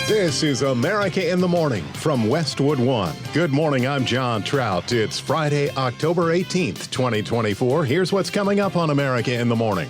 This is America in the Morning from Westwood One. Good morning, I'm John Trout. It's Friday, October 18th, 2024. Here's what's coming up on America in the Morning.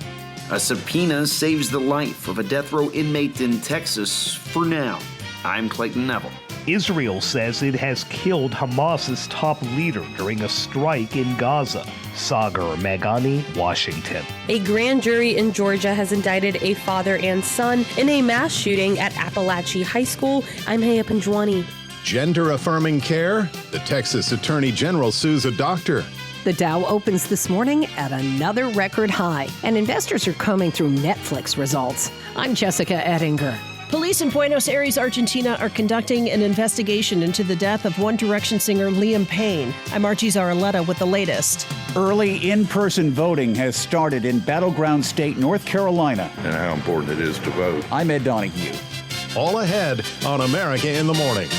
A subpoena saves the life of a death row inmate in Texas for now. I'm Clayton Neville. Israel says it has killed Hamas's top leader during a strike in Gaza. Sagar Meghani, Washington. A grand jury in Georgia has indicted a father and son in a mass shooting at Appalachia High School. I'm Haya Panjwani. Gender-affirming care? The Texas Attorney General sues a doctor. The Dow opens this morning at another record high, and investors are combing through Netflix results. I'm Jessica Ettinger. Police in Buenos Aires, Argentina are conducting an investigation into the death of One Direction singer Liam Payne. I'm Archie Zaraletta with the latest. Early in-person voting has started in battleground state North Carolina. And how important it is to vote. I'm Ed Donahue. All ahead on America in the Morning.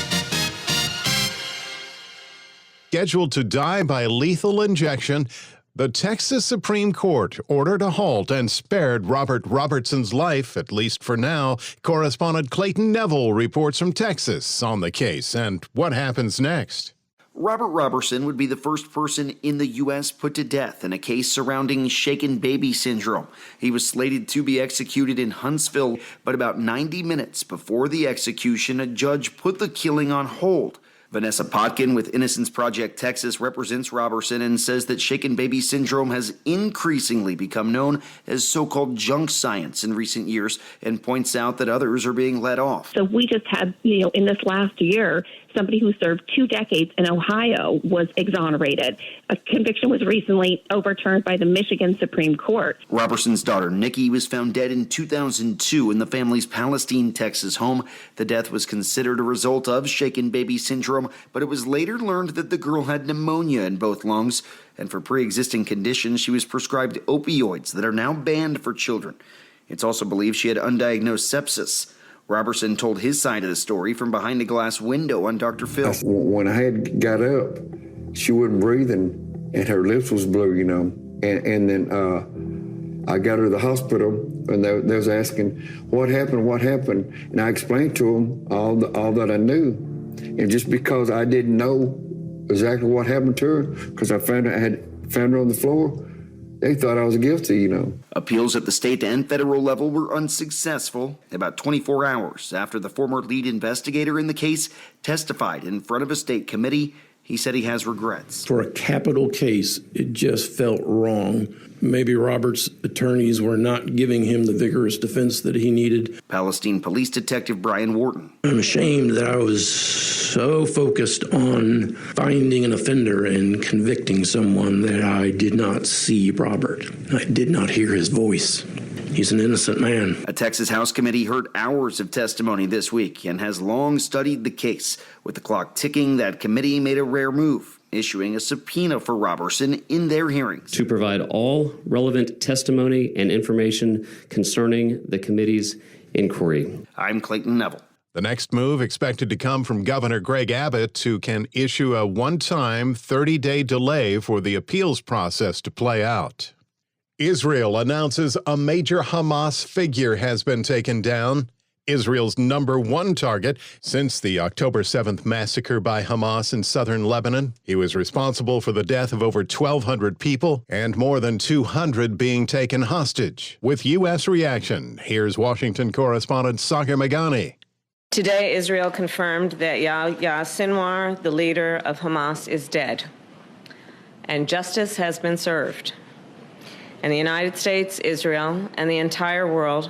Scheduled to die by lethal injection, the Texas Supreme Court ordered a halt and spared Robert Robertson's life, at least for now. Correspondent Clayton Neville reports from Texas on the case and what happens next. Robert Roberson would be the first person in the U.S. put to death in a case surrounding shaken baby syndrome. He was slated to be executed in Huntsville, but about 90 minutes before the execution, a judge put the killing on hold. Vanessa Potkin with Innocence Project Texas represents Roberson and says that shaken baby syndrome has increasingly become known as so-called junk science in recent years and points out that others are being let off. So we just had, in this last year, somebody who served 2 decades in Ohio was exonerated. A conviction was recently overturned by the Michigan Supreme Court. Roberson's daughter, Nikki, was found dead in 2002 in the family's Palestine, Texas home. The death was considered a result of shaken baby syndrome, but it was later learned that the girl had pneumonia in both lungs, and for pre-existing conditions, she was prescribed opioids that are now banned for children. It's also believed she had undiagnosed sepsis. Roberson told his side of the story from behind a glass window on Dr. Phil. When I had got up, she wasn't breathing, and her lips was blue, And then I got her to the hospital, and they was asking, what happened? And I explained to them all that I knew. And just because I didn't know exactly what happened to her, because I had found her on the floor, they thought I was guilty, Appeals at the state and federal level were unsuccessful. About 24 hours after the former lead investigator in the case testified in front of a state committee, he said he has regrets. For a capital case, it just felt wrong. Maybe Robert's attorneys were not giving him the vigorous defense that he needed. Palestine Police Detective Brian Wharton. I'm ashamed that I was so focused on finding an offender and convicting someone that I did not see Robert. I did not hear his voice. He's an innocent man. A Texas House committee heard hours of testimony this week and has long studied the case. With the clock ticking, that committee made a rare move, issuing a subpoena for Roberson in their hearings. To provide all relevant testimony and information concerning the committee's inquiry. I'm Clayton Neville. The next move expected to come from Governor Greg Abbott, who can issue a one-time 30-day delay for the appeals process to play out. Israel announces a major Hamas figure has been taken down. Israel's #1 target since the October 7th massacre by Hamas in southern Lebanon. He was responsible for the death of over 1,200 people and more than 200 being taken hostage. With U.S. reaction, here's Washington correspondent Sagar Meghani. Today, Israel confirmed that Yahya Sinwar, the leader of Hamas, is dead, and justice has been served. And the United States, Israel, and the entire world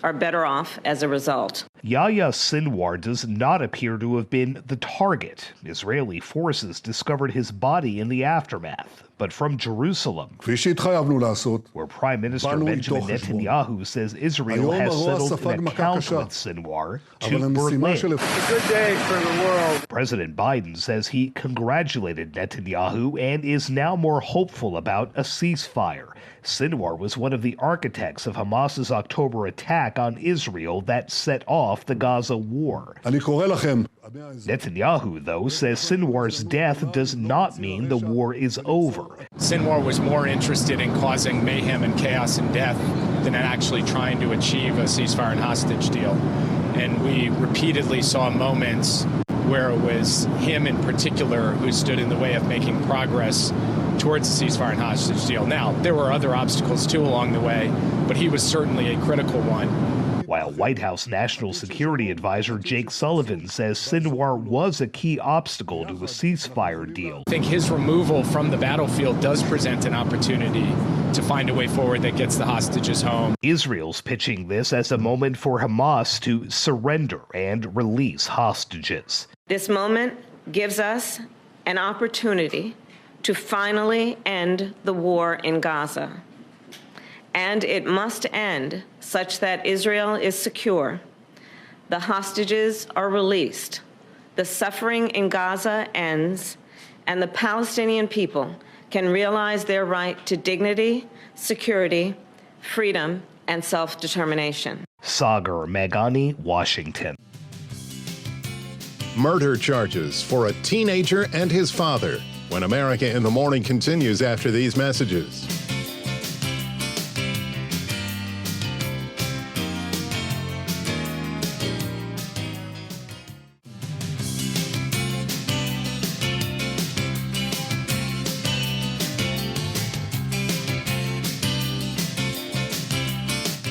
are better off as a result. Yahya Sinwar does not appear to have been the target. Israeli forces discovered his body in the aftermath. But from Jerusalem, where Prime Minister Benjamin Netanyahu says Israel has settled an account with Sinwar, to Berlin. It's a good day for the world. President Biden says he congratulated Netanyahu and is now more hopeful about a ceasefire. Sinwar was one of the architects of Hamas's October attack on Israel that set off the Gaza war. Netanyahu, though, says Sinwar's death does not mean the war is over. Sinwar was more interested in causing mayhem and chaos and death than in actually trying to achieve a ceasefire and hostage deal. and we repeatedly saw moments where it was him in particular who stood in the way of making progress towards the ceasefire and hostage deal. Now, there were other obstacles too along the way, but he was certainly a critical one. While White House National Security Advisor Jake Sullivan says Sinwar was a key obstacle to a ceasefire deal. I think his removal from the battlefield does present an opportunity to find a way forward that gets the hostages home. Israel's pitching this as a moment for Hamas to surrender and release hostages. This moment gives us an opportunity to finally end the war in Gaza. And it must end such that Israel is secure, the hostages are released, the suffering in Gaza ends, and the Palestinian people can realize their right to dignity, security, freedom, and self-determination. Sagar Meghani, Washington. Murder charges for a teenager and his father. When America in the Morning continues after these messages.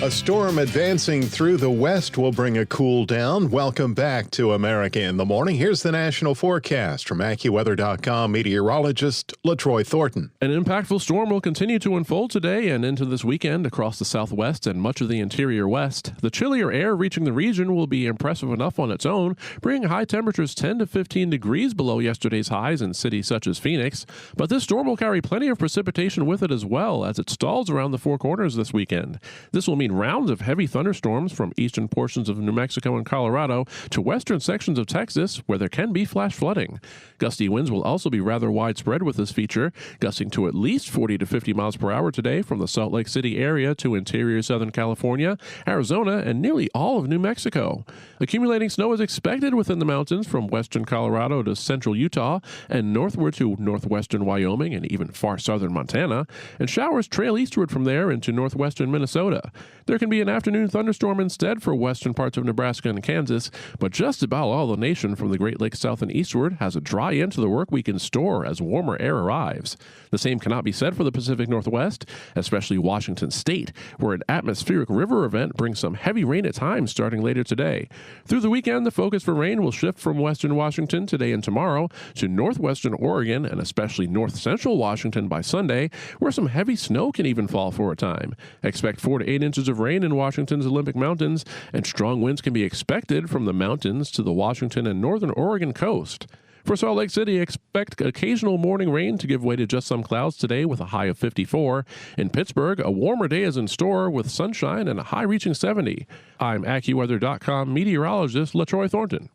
A storm advancing through the west will bring a cool down. Welcome back to America in the Morning. Here's the national forecast from AccuWeather.com meteorologist LaTroy Thornton. An impactful storm will continue to unfold today and into this weekend across the southwest and much of the interior west. The chillier air reaching the region will be impressive enough on its own, bringing high temperatures 10 to 15 degrees below yesterday's highs in cities such as Phoenix. But this storm will carry plenty of precipitation with it as well as it stalls around the Four Corners this weekend. This will mean rounds of heavy thunderstorms from eastern portions of New Mexico and Colorado to western sections of Texas, where there can be flash flooding. Gusty winds will also be rather widespread with this feature, gusting to at least 40 to 50 miles per hour today from the Salt Lake City area to interior Southern California, Arizona, and nearly all of New Mexico. Accumulating snow is expected within the mountains from western Colorado to central Utah and northward to northwestern Wyoming and even far southern Montana, and showers trail eastward from there into northwestern Minnesota. There can be an afternoon thunderstorm instead for western parts of Nebraska and Kansas, but just about all the nation from the Great Lakes south and eastward has a dry end to the work week in store as warmer air arrives. The same cannot be said for the Pacific Northwest, especially Washington State, where an atmospheric river event brings some heavy rain at times starting later today. Through the weekend, the focus for rain will shift from western Washington today and tomorrow to northwestern Oregon and especially north-central Washington by Sunday, where some heavy snow can even fall for a time. Expect 4 to 8 inches of rain in Washington's Olympic Mountains, and strong winds can be expected from the mountains to the Washington and northern Oregon coast. For Salt Lake City, expect occasional morning rain to give way to just some clouds today with a high of 54. In Pittsburgh, a warmer day is in store with sunshine and a high reaching 70. I'm AccuWeather.com meteorologist LaTroy Thornton.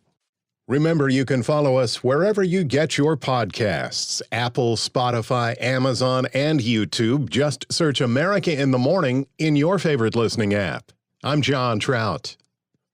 Remember, you can follow us wherever you get your podcasts. Apple, Spotify, Amazon, and YouTube. Just search America in the Morning in your favorite listening app. I'm John Trout.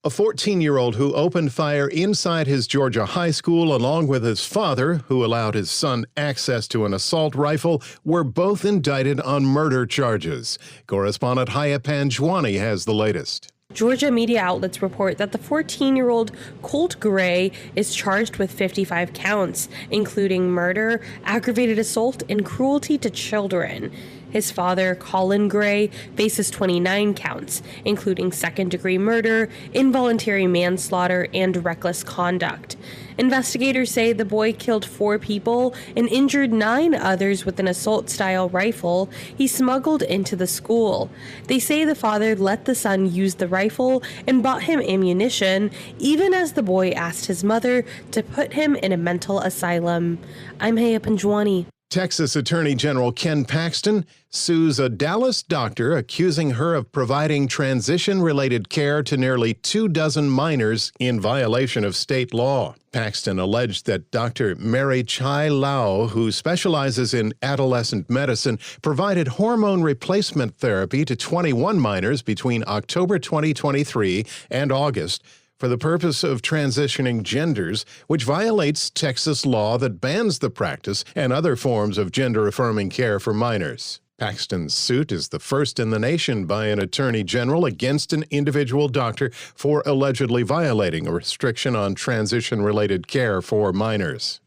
A 14-year-old who opened fire inside his Georgia high school along with his father, who allowed his son access to an assault rifle, were both indicted on murder charges. Correspondent Yahya Sinwar has the latest. Georgia media outlets report that the 14-year-old Colt Gray is charged with 55 counts, including murder, aggravated assault, and cruelty to children. His father, Colin Gray, faces 29 counts, including second-degree murder, involuntary manslaughter, and reckless conduct. Investigators say the boy killed 4 people and injured 9 others with an assault-style rifle he smuggled into the school. They say the father let the son use the rifle and bought him ammunition, even as the boy asked his mother to put him in a mental asylum. I'm Yahya Sinwar. Texas Attorney General Ken Paxton sues a Dallas doctor accusing her of providing transition-related care to nearly 24 minors in violation of state law. Paxton alleged that Dr. Mary Chai Lau, who specializes in adolescent medicine, provided hormone replacement therapy to 21 minors between October 2023 and August for the purpose of transitioning genders, which violates Texas law that bans the practice and other forms of gender-affirming care for minors. Paxton's suit is the first in the nation by an attorney general against an individual doctor for allegedly violating a restriction on transition-related care for minors.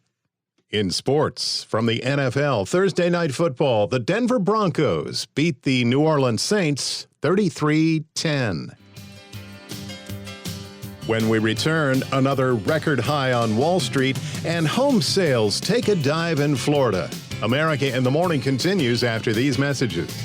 In sports, from the NFL, Thursday Night Football, the Denver Broncos beat the New Orleans Saints 33-10. When we return, another record high on Wall Street and home sales take a dive in Florida. America in the Morning continues after these messages.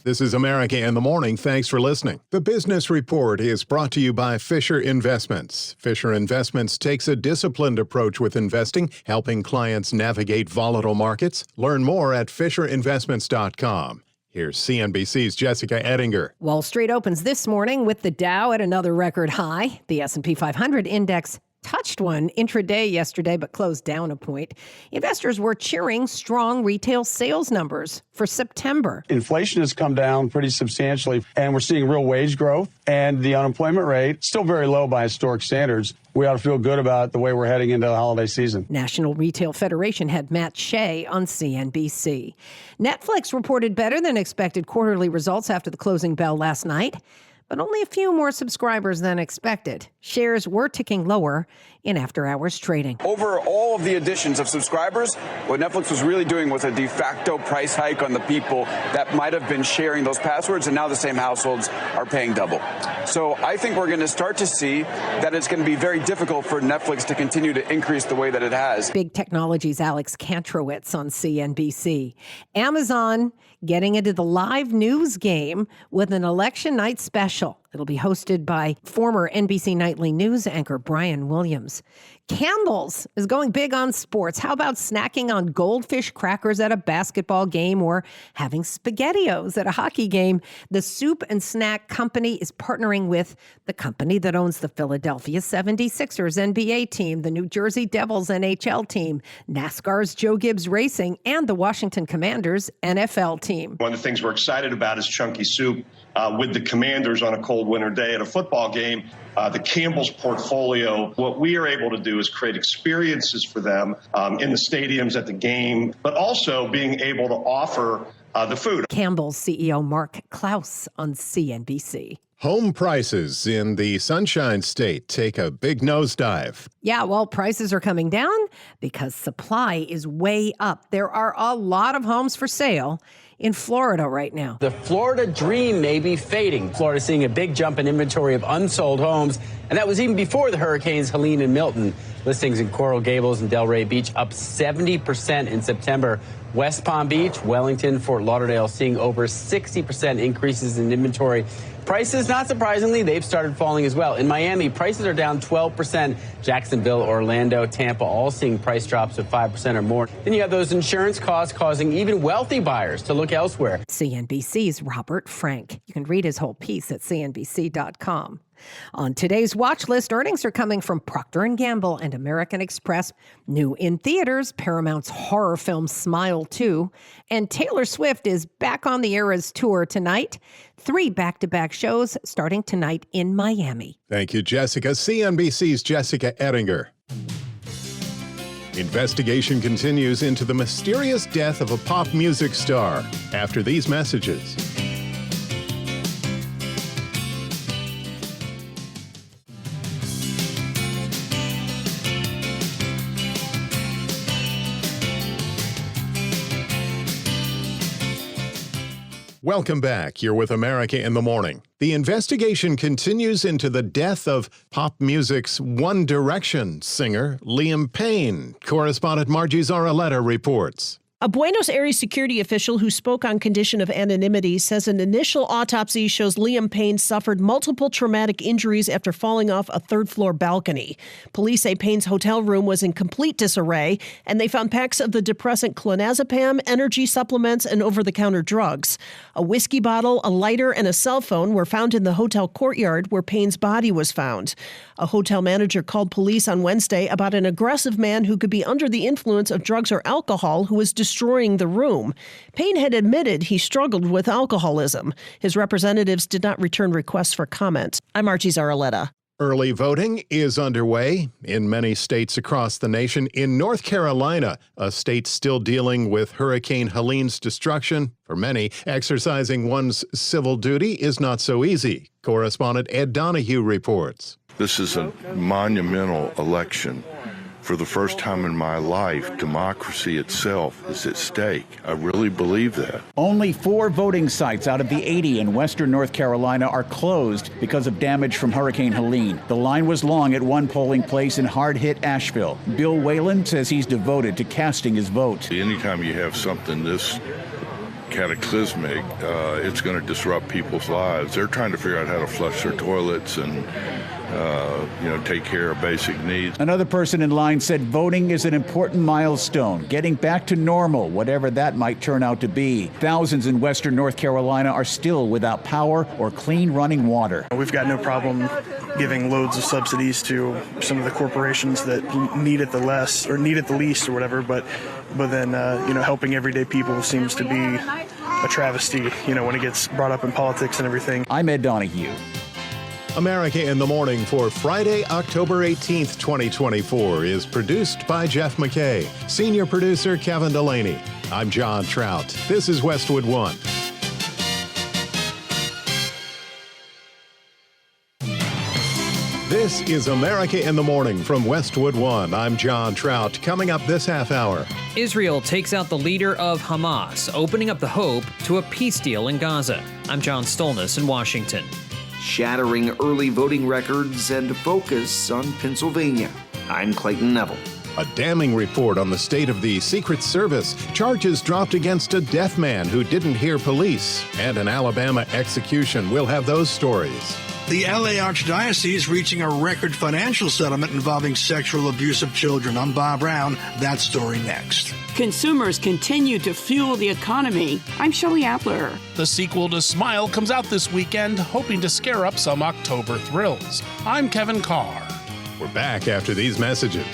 This is America in the Morning. Thanks for listening. The Business Report is brought to you by Fisher Investments. Fisher Investments takes a disciplined approach with investing, helping clients navigate volatile markets. Learn more at FisherInvestments.com. Here's CNBC's Jessica Ettinger. Wall Street opens this morning with the Dow at another record high. The S&P 500 index touched one intraday yesterday, but closed down a point. Investors were cheering strong retail sales numbers for September. Inflation has come down pretty substantially, and we're seeing real wage growth, and the unemployment rate still very low by historic standards. We ought to feel good about the way we're heading into the holiday season. National Retail Federation head Matt Shea on CNBC. Netflix reported better than expected quarterly results after the closing bell last night, but only a few more subscribers than expected. Shares were ticking lower in after-hours trading. Over all of the additions of subscribers, what Netflix was really doing was a de facto price hike on the people that might have been sharing those passwords, and now the same households are paying double. So I think we're going to start to see that it's going to be very difficult for Netflix to continue to increase the way that it has. Big Technology's Alex Kantrowitz on CNBC. Amazon getting into the live news game with an election night special. It'll be hosted by former NBC Nightly News anchor Brian Williams. Campbell's is going big on sports. How about snacking on goldfish crackers at a basketball game or having SpaghettiOs at a hockey game? The Soup and Snack Company is partnering with the company that owns the Philadelphia 76ers NBA team, the New Jersey Devils NHL team, NASCAR's Joe Gibbs Racing, and the Washington Commanders NFL team. One of the things we're excited about is chunky soup with the Commanders on a cold winter day at a football game. The Campbell's portfolio, what we are able to do is create experiences for them in the stadiums at the game, but also being able to offer the food. Campbell's CEO Mark Klaus on CNBC. Home prices in the Sunshine State take a big nosedive. Yeah, well, prices are coming down because supply is way up. There are a lot of homes for sale in Florida right now. The Florida dream may be fading. Florida seeing a big jump in inventory of unsold homes, and that was even before the hurricanes Helene and Milton. Listings in Coral Gables and Delray Beach up 70% in September. West Palm Beach, Wellington, Fort Lauderdale seeing over 60% increases in inventory. Prices, not surprisingly, they've started falling as well. In Miami, prices are down 12%. Jacksonville, Orlando, Tampa, all seeing price drops of 5% or more. Then you have those insurance costs causing even wealthy buyers to look elsewhere. CNBC's Robert Frank. You can read his whole piece at cnbc.com. On today's watch list, earnings are coming from Procter & Gamble and American Express. New in theaters, Paramount's horror film Smile 2. And Taylor Swift is back on the Eras tour tonight. 3 back-to-back shows starting tonight in Miami. Thank you, Jessica. CNBC's Jessica Ettinger. Investigation continues into the mysterious death of a pop music star after these messages. Welcome back. You're with America in the Morning. The investigation continues into the death of pop music's One Direction singer Liam Payne. Correspondent Margie Zaraletta reports. A Buenos Aires security official who spoke on condition of anonymity says an initial autopsy shows Liam Payne suffered multiple traumatic injuries after falling off a third-floor balcony. Police say Payne's hotel room was in complete disarray, and they found packs of the depressant clonazepam, energy supplements, and over-the-counter drugs. A whiskey bottle, a lighter, and a cell phone were found in the hotel courtyard where Payne's body was found. A hotel manager called police on Wednesday about an aggressive man who could be under the influence of drugs or alcohol who was destroying the room. Payne had admitted he struggled with alcoholism. His representatives did not return requests for comment. I'm Archie Zaraletta. Early voting is underway in many states across the nation. In North Carolina, a state still dealing with Hurricane Helene's destruction, for many, exercising one's civil duty is not so easy. Correspondent Ed Donahue reports. This is a monumental election. For the first time in my life, democracy itself is at stake. I really believe that. Only 4 voting sites out of the 80 in western North Carolina are closed because of damage from Hurricane Helene. The line was long at one polling place in hard-hit Asheville. Bill Whalen says he's devoted to casting his vote. Anytime you have something this cataclysmic, it's going to disrupt people's lives. They're trying to figure out how to flush their toilets and take care of basic needs. Another person in line said voting is an important milestone, getting back to normal, whatever that might turn out to be. Thousands in western North Carolina are still without power or clean running water. We've got no problem giving loads of subsidies to some of the corporations that need it the least or whatever, but then helping everyday people seems to be a travesty, when it gets brought up in politics and everything. I'm Ed Donahue. America in the Morning for Friday, October 18th, 2024 is produced by Jeff McKay. Senior producer Kevin Delaney. I'm John Trout. This is Westwood One. This is America in the Morning from Westwood One. I'm John Trout. Coming up this half hour. Israel takes out the leader of Hamas, opening up the hope to a peace deal in Gaza. I'm John Stolnis in Washington. Shattering early voting records and focus on Pennsylvania. I'm Clayton Neville. A damning report on the state of the Secret Service. Charges dropped against a deaf man who didn't hear police. And an Alabama execution. We'll have those stories. The LA Archdiocese reaching a record financial settlement involving sexual abuse of children. I'm Bob Brown. That story next. Consumers continue to fuel the economy. I'm Shelley Appler. The sequel to Smile comes out this weekend, hoping to scare up some October thrills. I'm Kevin Carr. We're back after these messages.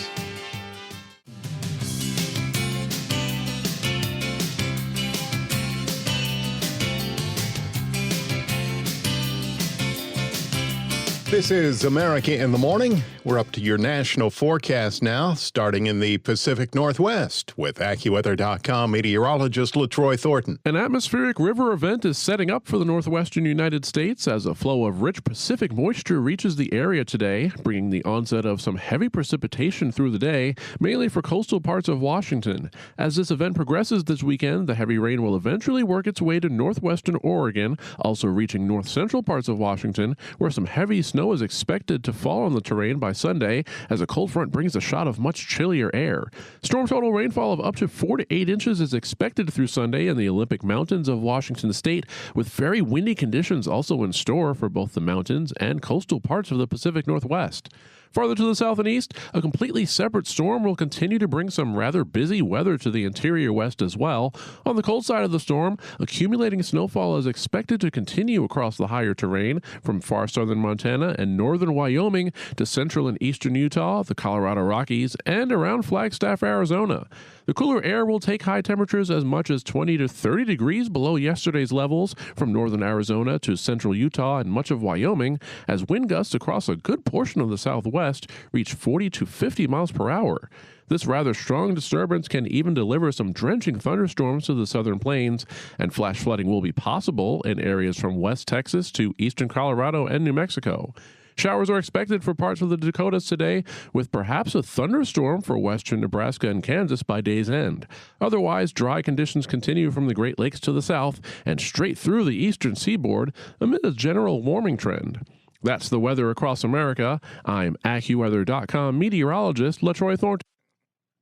This is America in the Morning. We're up to your national forecast now, starting in the Pacific Northwest with AccuWeather.com meteorologist LaTroy Thornton. An atmospheric river event is setting up for the northwestern United States as a flow of rich Pacific moisture reaches the area today, bringing the onset of some heavy precipitation through the day, mainly for coastal parts of Washington. As this event progresses this weekend, the heavy rain will eventually work its way to northwestern Oregon, also reaching north-central parts of Washington, where some heavy snow is expected to fall on the terrain by Sunday as a cold front brings a shot of much chillier air. Storm total rainfall of up to 4 to 8 inches is expected through Sunday in the Olympic Mountains of Washington State, with very windy conditions also in store for both the mountains and coastal parts of the Pacific Northwest. Farther to the south and east, a completely separate storm will continue to bring some rather busy weather to the interior west as well. On the cold side of the storm, accumulating snowfall is expected to continue across the higher terrain from far southern Montana and northern Wyoming to central and eastern Utah, the Colorado Rockies, and around Flagstaff, Arizona. The cooler air will take high temperatures as much as 20 to 30 degrees below yesterday's levels from northern Arizona to central Utah and much of Wyoming, as wind gusts across a good portion of the southwest reach 40 to 50 miles per hour. This rather strong disturbance can even deliver some drenching thunderstorms to the southern plains, and flash flooding will be possible in areas from West Texas to eastern Colorado and New Mexico. Showers are expected for parts of the Dakotas today, with perhaps a thunderstorm for western Nebraska and Kansas by day's end. Otherwise, dry conditions continue from the Great Lakes to the south and straight through the eastern seaboard amid a general warming trend. That's the weather across America. I'm AccuWeather.com meteorologist LaTroy Thornton.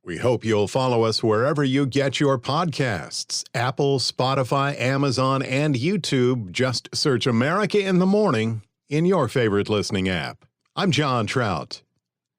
We hope you'll follow us wherever you get your podcasts. Apple, Spotify, Amazon, and YouTube. Just search America in the Morning in your favorite listening app. I'm John Trout.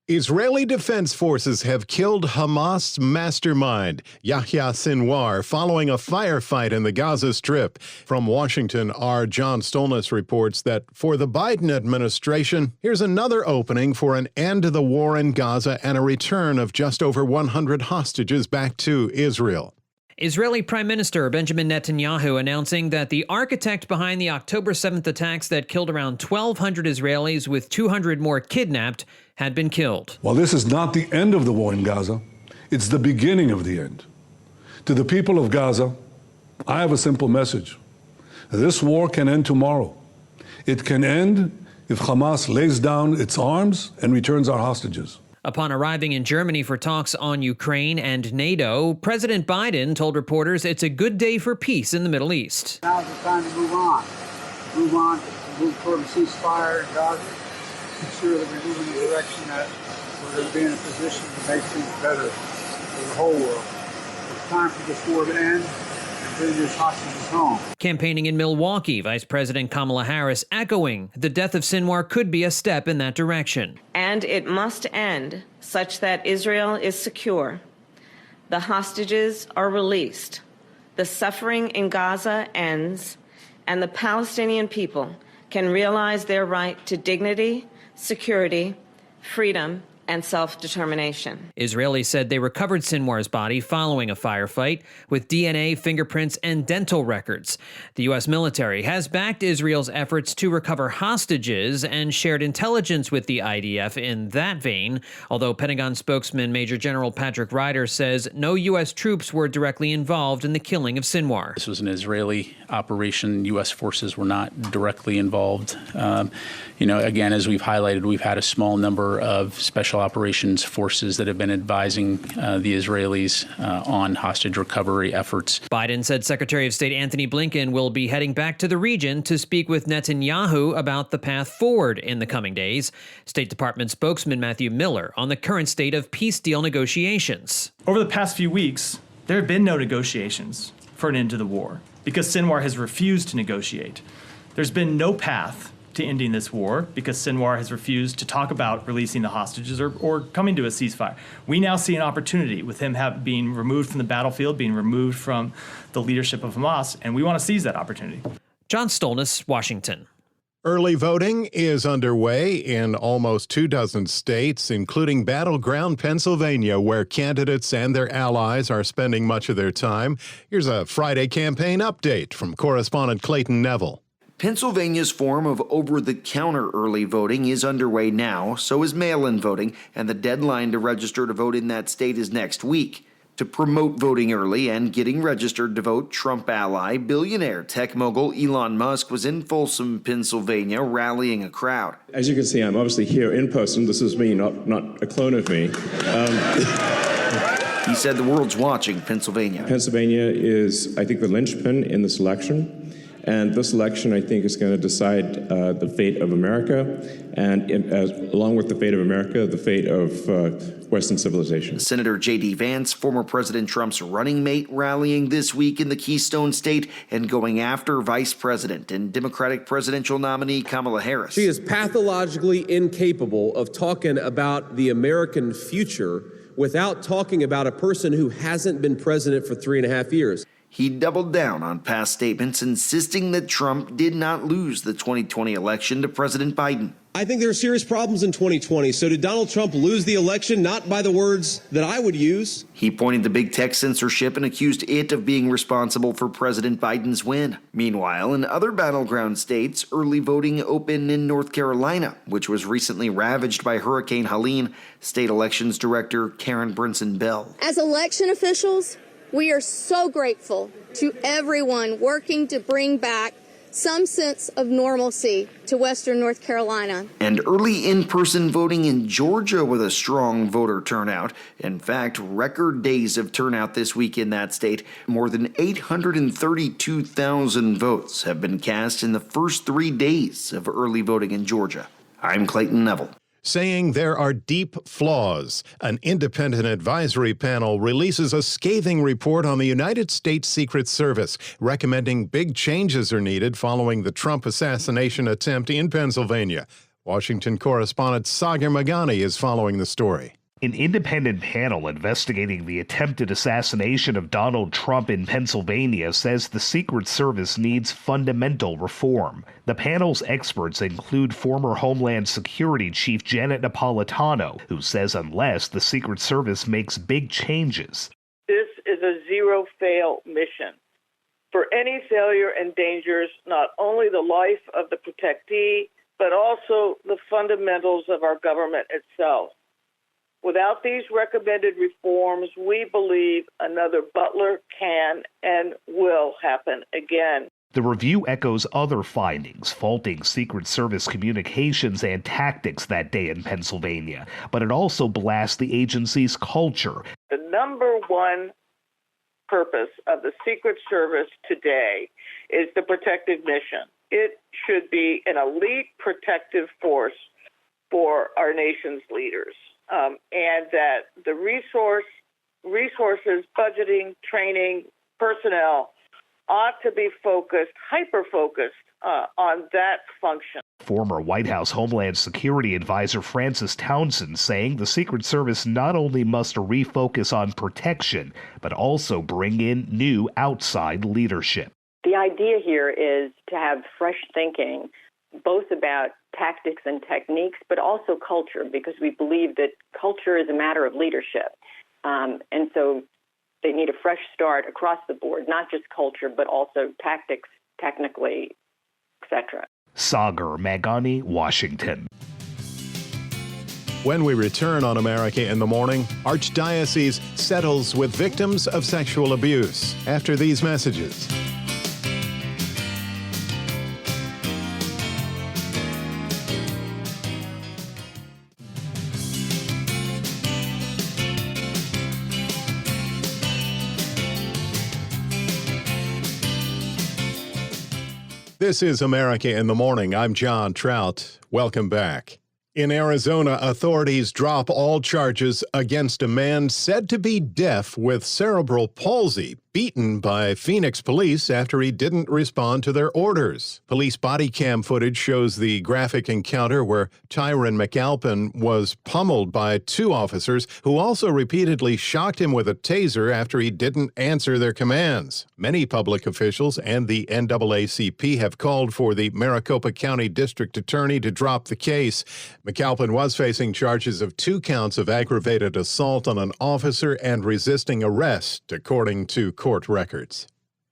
Israeli Defense Forces have killed Hamas mastermind Yahya Sinwar following a firefight in the Gaza Strip. From Washington, our John Stolnis reports that for the Biden administration, here's another opening for an end to the war in Gaza and a return of just over 100 hostages back to Israel. Israeli Prime Minister Benjamin Netanyahu announcing that the architect behind the October 7th attacks that killed around 1,200 Israelis with 200 more kidnapped had been killed. While this is not the end of the war in Gaza, it's the beginning of the end. To the people of Gaza, I have a simple message. This war can end tomorrow. It can end if Hamas lays down its arms and returns our hostages. Upon arriving in Germany for talks on Ukraine and NATO, President Biden told reporters it's a good day for peace in the Middle East. Now's the time to move on. Move toward a ceasefire in Gaza. Ensure that we move in the direction that we're going to be in a position to make things better for the whole world. It's time for this war to end. Home. Campaigning in Milwaukee, Vice President Kamala Harris echoing the death of Sinwar could be a step in that direction. And it must end such that Israel is secure, the hostages are released, the suffering in Gaza ends, and the Palestinian people can realize their right to dignity, security, freedom, and self-determination. Israelis said they recovered Sinwar's body following a firefight with DNA, fingerprints, and dental records. The U.S. military has backed Israel's efforts to recover hostages and shared intelligence with the IDF in that vein, although Pentagon spokesman Major General Patrick Ryder says no U.S. troops were directly involved in the killing of Sinwar. This was an Israeli operation. U.S. forces were not directly involved. Again, as we've highlighted, we've had a small number of special operations forces that have been advising the Israelis on hostage recovery efforts. Biden said Secretary of State Anthony Blinken will be heading back to the region to speak with Netanyahu about the path forward in the coming days. State Department spokesman Matthew Miller on the current state of peace deal negotiations. Over the past few weeks, there have been no negotiations for an end to the war because Sinwar has refused to negotiate. There's been no path to ending this war because Sinwar has refused to talk about releasing the hostages or coming to a ceasefire. We now see an opportunity with him being removed from the battlefield, being removed from the leadership of Hamas, and we want to seize that opportunity. John Stolness, Washington. Early voting is underway in almost 24 states, including battleground Pennsylvania, where candidates and their allies are spending much of their time. Here's a Friday campaign update from correspondent Clayton Neville. Pennsylvania's form of over-the-counter early voting is underway now, so is mail-in voting, and the deadline to register to vote in that state is next week. To promote voting early and getting registered to vote, Trump ally, billionaire tech mogul Elon Musk was in Folsom, Pennsylvania, rallying a crowd. As you can see, I'm obviously here in person. This is me, not a clone of me. He said the world's watching Pennsylvania. Pennsylvania is, I think, the linchpin in this election. And this election, I think, is going to decide the fate of America, and along with the fate of America, the fate of Western civilization. Senator J.D. Vance, former President Trump's running mate, rallying this week in the Keystone State and going after Vice President and Democratic presidential nominee Kamala Harris. She is pathologically incapable of talking about the American future without talking about a person who hasn't been president for 3.5 years. He doubled down on past statements, insisting that Trump did not lose the 2020 election to President Biden. I think there are serious problems in 2020. So did Donald Trump lose the election? Not by the words that I would use. He pointed to big tech censorship and accused it of being responsible for President Biden's win. Meanwhile, in other battleground states, early voting opened in North Carolina, which was recently ravaged by Hurricane Helene. State Elections Director Karen Brinson Bell. As election officials, we are so grateful to everyone working to bring back some sense of normalcy to Western North Carolina. And early in-person voting in Georgia with a strong voter turnout. In fact, record days of turnout this week in that state. More than 832,000 votes have been cast in the first 3 days of early voting in Georgia. I'm Clayton Neville. Saying there are deep flaws, an independent advisory panel releases a scathing report on the United States Secret Service, recommending big changes are needed following the Trump assassination attempt in Pennsylvania. Washington correspondent Sagar Meghani is following the story. An independent panel investigating the attempted assassination of Donald Trump in Pennsylvania says the Secret Service needs fundamental reform. The panel's experts include former Homeland Security Chief Janet Napolitano, who says unless the Secret Service makes big changes, this is a zero-fail mission. For any failure endangers not only the life of the protectee, but also the fundamentals of our government itself. Without these recommended reforms, we believe another Butler can and will happen again. The review echoes other findings, faulting Secret Service communications and tactics that day in Pennsylvania, but it also blasts the agency's culture. The number one purpose of the Secret Service today is the protective mission. It should be an elite protective force for our nation's leaders, and that the resources, budgeting, training, personnel ought to be hyper-focused on that function. Former White House Homeland Security Advisor Francis Townsend saying the Secret Service not only must refocus on protection, but also bring in new outside leadership. The idea here is to have fresh thinking, both about tactics and techniques, but also culture, because we believe that culture is a matter of leadership. And so they need a fresh start across the board, not just culture, but also tactics, technically, etc. Sagar Meghani, Washington. When we return on America in the Morning, Archdiocese settles with victims of sexual abuse. After these messages. This is America in the Morning. I'm John Trout. Welcome back. In Arizona, authorities drop all charges against a man said to be deaf with cerebral palsy, beaten by Phoenix police after he didn't respond to their orders. Police body cam footage shows the graphic encounter where Tyron McAlpin was pummeled by two officers who also repeatedly shocked him with a taser after he didn't answer their commands. Many public officials and the NAACP have called for the Maricopa County District Attorney to drop the case. McAlpin was facing charges of 2 counts of aggravated assault on an officer and resisting arrest, according to court records.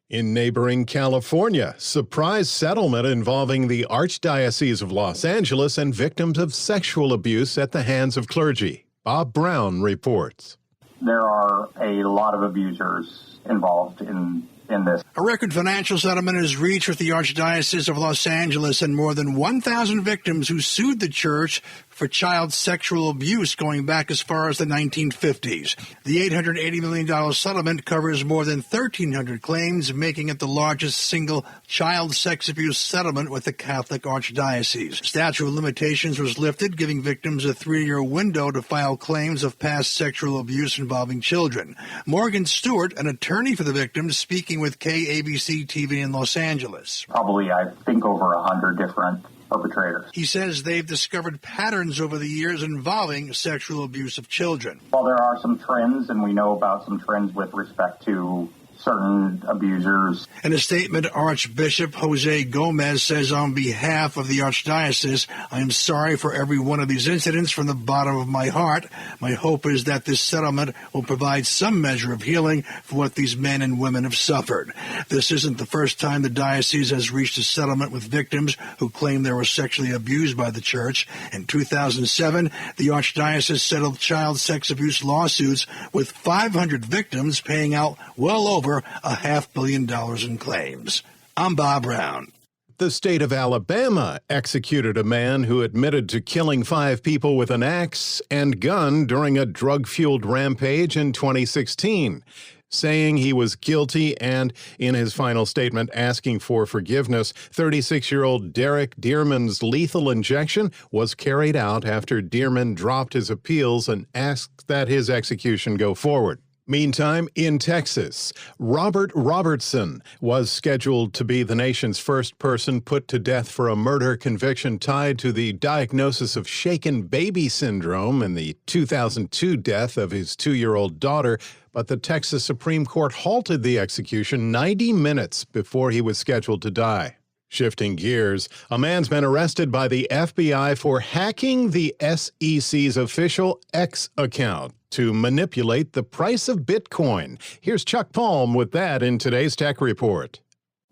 In neighboring California, surprise settlement involving the Archdiocese of Los Angeles and victims of sexual abuse at the hands of clergy. Bob Brown reports. There are a lot of abusers involved in this. A record financial settlement is reached with the Archdiocese of Los Angeles and more than 1,000 victims who sued the church for child sexual abuse going back as far as the 1950s. The $880 million settlement covers more than 1,300 claims, making it the largest single child sex abuse settlement with the Catholic Archdiocese. Statute of limitations was lifted, giving victims a 3-year window to file claims of past sexual abuse involving children. Morgan Stewart, an attorney for the victims, speaking with KABC TV in Los Angeles. Probably, I think, over 100 different perpetrators. He says they've discovered patterns over the years involving sexual abuse of children. While there are some trends, and we know about some trends with respect to certain abusers. In a statement, Archbishop Jose Gomez says on behalf of the Archdiocese, I am sorry for every one of these incidents from the bottom of my heart. My hope is that this settlement will provide some measure of healing for what these men and women have suffered. This isn't the first time the diocese has reached a settlement with victims who claim they were sexually abused by the church. In 2007, the Archdiocese settled child sex abuse lawsuits with 500 victims, paying out well over $500 million in claims. I'm Bob Brown. The state of Alabama executed a man who admitted to killing 5 people with an axe and gun during a drug-fueled rampage in 2016, saying he was guilty and, in his final statement, asking for forgiveness. 36-year-old Derek Dearman's lethal injection was carried out after Dearman dropped his appeals and asked that his execution go forward. Meantime, in Texas, Robert Robertson was scheduled to be the nation's first person put to death for a murder conviction tied to the diagnosis of shaken baby syndrome and the 2002 death of his 2-year-old daughter, but the Texas Supreme Court halted the execution 90 minutes before he was scheduled to die. Shifting gears, a man's been arrested by the FBI for hacking the SEC's official X account to manipulate the price of Bitcoin. Here's Chuck Palm with that in today's Tech Report.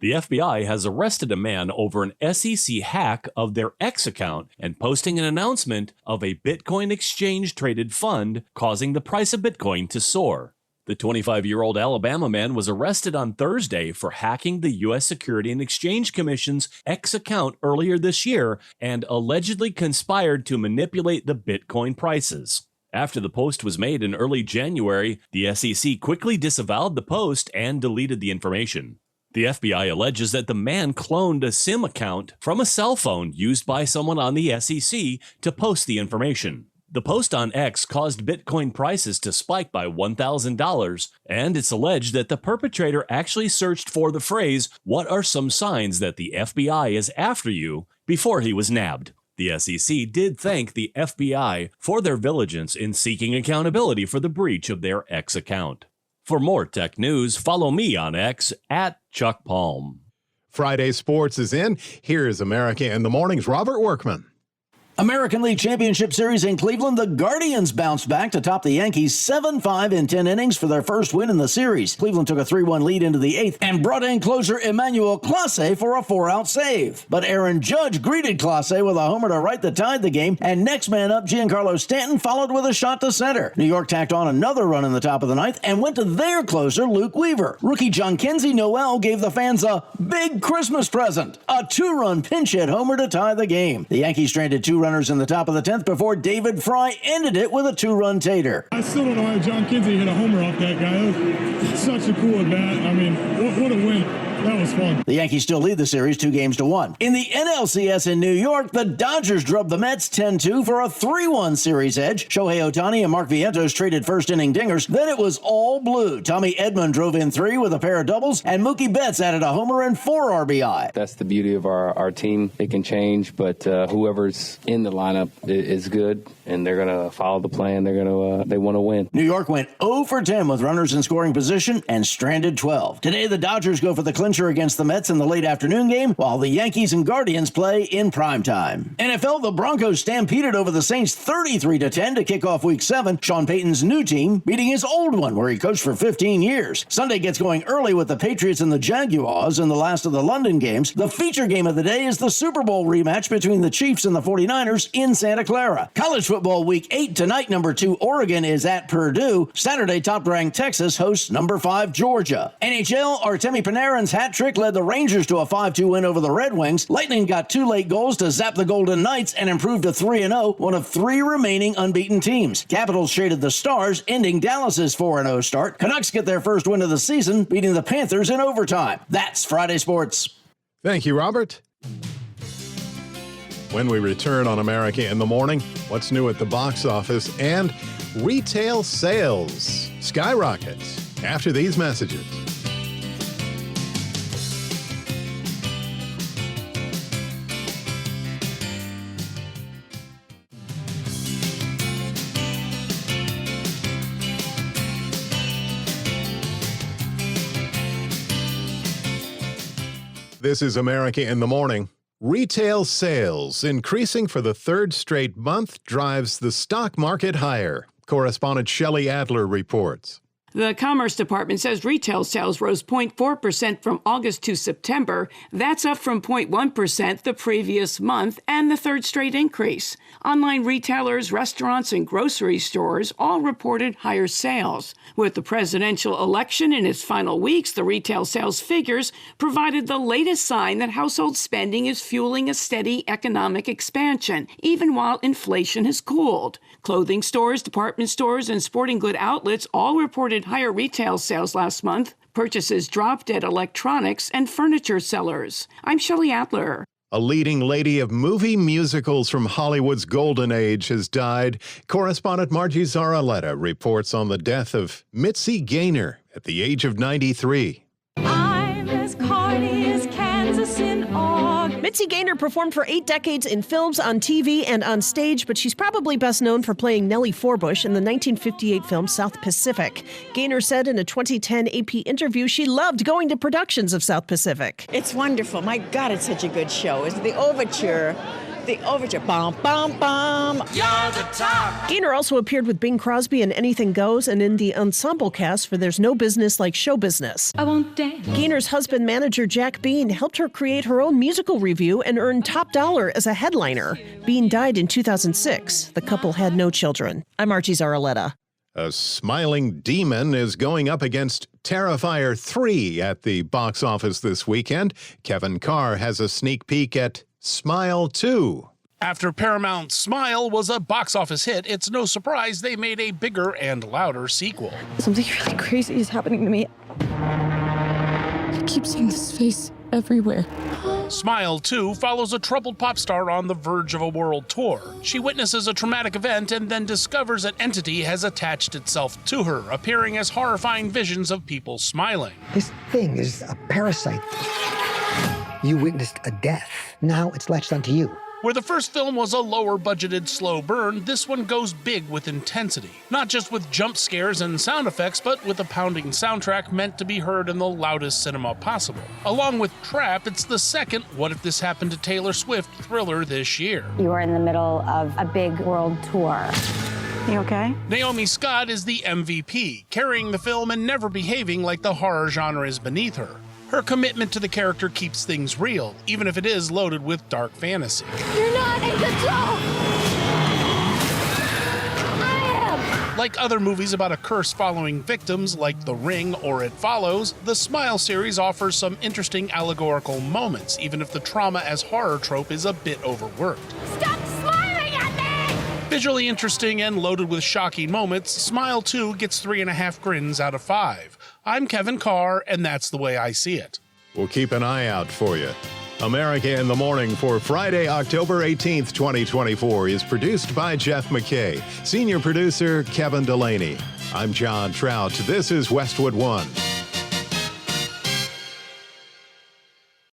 The FBI has arrested a man over an SEC hack of their X account and posting an announcement of a Bitcoin exchange-traded fund causing the price of Bitcoin to soar. The 25-year-old Alabama man was arrested on Thursday for hacking the U.S. Securities and Exchange Commission's X account earlier this year and allegedly conspired to manipulate the Bitcoin prices. After the post was made in early January, the SEC quickly disavowed the post and deleted the information. The FBI alleges that the man cloned a SIM account from a cell phone used by someone on the SEC to post the information. The post on X caused Bitcoin prices to spike by $1,000, and it's alleged that the perpetrator actually searched for the phrase, "What are some signs that the FBI is after you?" before he was nabbed. The SEC did thank the FBI for their diligence in seeking accountability for the breach of their X account. For more tech news, follow me on X at Chuck Palm. Friday Sports is in. Here's America in the Morning's Robert Workman. American League Championship Series in Cleveland, the Guardians bounced back to top the Yankees 7-5 in 10 innings for their first win in the series. Cleveland took a 3-1 lead into the 8th and brought in closer Emmanuel Clase for a 4-out save. But Aaron Judge greeted Clase with a homer to right that tied the game, and next man up, Giancarlo Stanton, followed with a shot to center. New York tacked on another run in the top of the 9th and went to their closer, Luke Weaver. Rookie Jhonkensy Noel gave the fans a big Christmas present, a 2-run pinch hit homer to tie the game. The Yankees stranded 2 runners in the top of the 10th before David Fry ended it with a 2-run tater. I still don't know how Jhonkensy hit a homer off that guy. That was such a cool at-bat. I mean, what a win. That was fun. The Yankees still lead the series 2-1. In the NLCS in New York, the Dodgers drubbed the Mets 10-2 for a 3-1 series edge. Shohei Ohtani and Mark Vientos traded first-inning dingers. Then it was all blue. Tommy Edman drove in 3 with a pair of doubles, and Mookie Betts added a homer and 4 RBI. That's the beauty of our team. It can change, but whoever's in the lineup is good, and they're going to follow the plan. They want to win. New York went 0 for 10 with runners in scoring position and stranded 12. Today, the Dodgers go for the clincher against the Mets in the late afternoon game, while the Yankees and Guardians play in primetime. NFL, the Broncos stampeded over the Saints 33-10 to kick off Week 7. Sean Payton's new team beating his old one, where he coached for 15 years. Sunday gets going early with the Patriots and the Jaguars in the last of the London games. The feature game of the day is the Super Bowl rematch between the Chiefs and the 49ers in Santa Clara. College football Week 8 tonight, number 2 Oregon is at Purdue. Saturday, top-ranked Texas hosts number 5 Georgia. NHL, Artemi Panarin's hat trick led the Rangers to a 5-2 win over the Red Wings. Lightning got 2 late goals to zap the Golden Knights and improved to 3-0, one of 3 remaining unbeaten teams. Capitals shaded the Stars, ending Dallas's 4-0 start. Canucks get their first win of the season, beating the Panthers in overtime. That's Friday Sports. Thank you, Robert. When we return on America in the Morning, what's new at the box office and retail sales skyrocket after these messages. This is America in the Morning. Retail sales increasing for the 3rd straight month drives the stock market higher. Correspondent Shelley Adler reports. The Commerce Department says retail sales rose 0.4% from August to September. That's up from 0.1% the previous month and the 3rd straight increase. Online retailers, restaurants, and grocery stores all reported higher sales. With the presidential election in its final weeks, the retail sales figures provided the latest sign that household spending is fueling a steady economic expansion, even while inflation has cooled. Clothing stores, department stores, and sporting good outlets all reported higher retail sales last month. Purchases dropped at electronics and furniture sellers. I'm Shelley Adler. A leading lady of movie musicals from Hollywood's golden age has died. Correspondent Margie Zaraletta reports on the death of Mitzi Gaynor at the age of 93. I'm as Cardi as Kansas in August. Mitzi Gaynor performed for 8 decades in films, on TV, and on stage, but she's probably best known for playing Nellie Forbush in the 1958 film South Pacific. Gaynor said in a 2010 AP interview she loved going to productions of South Pacific. It's wonderful. My God, it's such a good show. It's the overture. Bum, bum, bum. You're the top. Gaynor also appeared with Bing Crosby in Anything Goes and in the ensemble cast for There's No Business Like Show Business. I won't dance. Gaynor's husband, manager Jack Bean, helped her create her own musical review and earned top dollar as a headliner. Bean died in 2006. The couple had no children. I'm Archie Zaraletta. A smiling demon is going up against Terrifier 3 at the box office this weekend. Kevin Carr has a sneak peek at Smile 2. After Paramount's Smile was a box office hit, it's no surprise they made a bigger and louder sequel. Something really crazy is happening to me. I keep seeing this face everywhere. Smile 2 follows a troubled pop star on the verge of a world tour. She witnesses a traumatic event and then discovers an entity has attached itself to her, appearing as horrifying visions of people smiling. This thing is a parasite. You witnessed a death. Now it's latched onto you. Where the first film was a lower budgeted slow burn, this one goes big with intensity. Not just with jump scares and sound effects, but with a pounding soundtrack meant to be heard in the loudest cinema possible. Along with Trap, it's the second What If This Happened to Taylor Swift thriller this year. You are in the middle of a big world tour. You okay? Naomi Scott is the MVP, carrying the film and never behaving like the horror genre is beneath her. Her commitment to the character keeps things real, even if it is loaded with dark fantasy. You're not in control! I am! Like other movies about a curse following victims, like The Ring or It Follows, the Smile series offers some interesting allegorical moments, even if the trauma as horror trope is a bit overworked. Stop smiling at me! Visually interesting and loaded with shocking moments, Smile 2 gets 3.5 grins out of 5. I'm Kevin Carr, and that's the way I see it. We'll keep an eye out for you. America in the Morning for Friday, October 18th, 2024 is produced by Jeff McKay. Senior producer, Kevin Delaney. I'm John Trout. This is Westwood One.